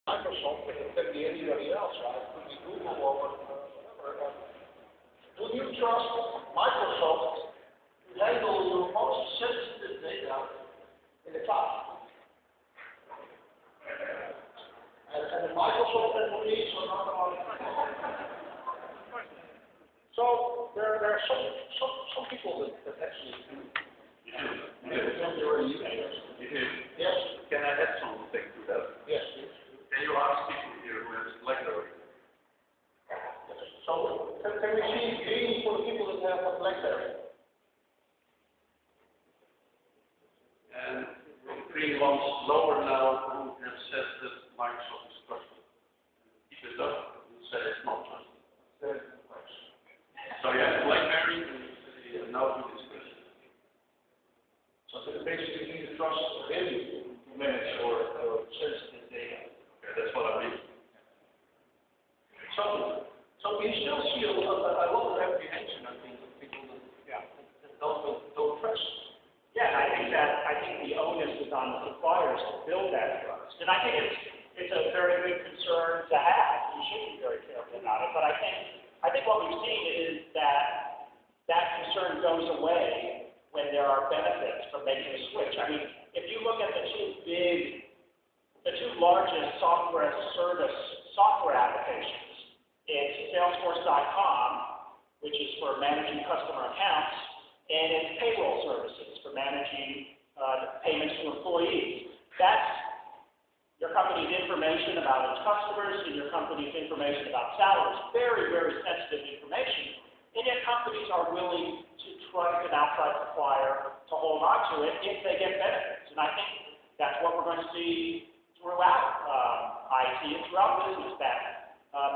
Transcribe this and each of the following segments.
Microsoft, but it can be anybody else, right? It could be Google or whatever. Do you trust Microsoft to handle your most sensitive data in the cloud? And the Microsoft employees are not allowed. So there are some people that actually do. You do. Yes. Can I add something to that? Yes, please. Can you ask people here who have BlackBerry? So can we see green for the people that have a BlackBerry? And green ones lower now who have said that Microsoft is trusted. Keep it up and say it's not trusted. So you have BlackBerry and now to discuss. So basically you need to trust him to manage your sensitive data. Okay, that's what I mean. So you still see a lot of apprehension, I think, of people that don't trust. Yeah, and I think the onus is on the suppliers to build that trust. And I think it's a very good concern to have. You should be very careful about it. But I think what we've seen is that concern goes away when there are benefits from making a switch. I mean, if you look at the two largest software as a service software applications, it's Salesforce.com, which is for managing customer accounts, and it's payroll services for managing payments to employees. That's your company's information about its customers and your company's information about salaries. Very, very sensitive information. And yet companies are willing to trust an outside supplier to hold on to it if they get benefits. And I think that's what we're going to see throughout IT and throughout business, that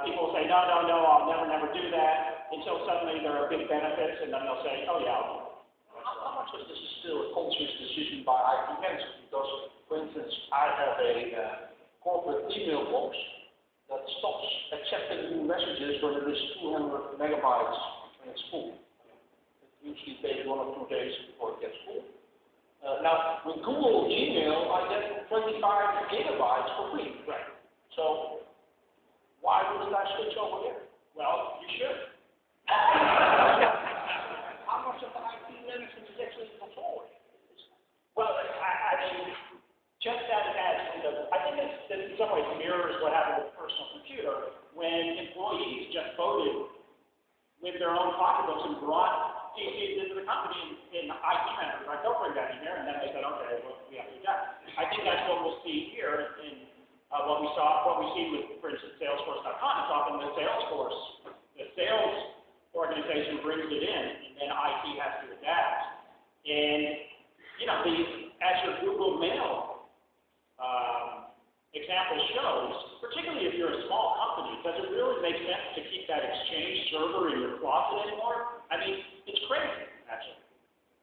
people say, no, I'll never do that, until suddenly there are big benefits, and then they'll say, oh yeah, I'll do it. How much of this is still a conscious decision by IT managers? Because, for instance, I have a corporate email box that stops accepting new messages when it is 200 megabytes when it's full. It usually takes 1 or 2 days before it gets full. Now, with Google Gmail, I get 25 gigabytes for free. Right. So, why wouldn't I switch over here? Well, you should. How much of the IT management is actually controlling? Well, I mean, just as I think this in some ways mirrors what happened with the personal computer when employees just voted with their own pocketbooks and brought PCs into the company and IT managers like, don't bring that in here, and then they said, okay, well, we have to do that. I think that's what we'll see here in what we see with, for instance, Salesforce.com. It's often the sales organization brings it in, and then IT has to adapt. And as your Google Mail example shows, particularly if you're a small company, does it really make sense to keep that Exchange server in your closet anymore? I mean, it's crazy.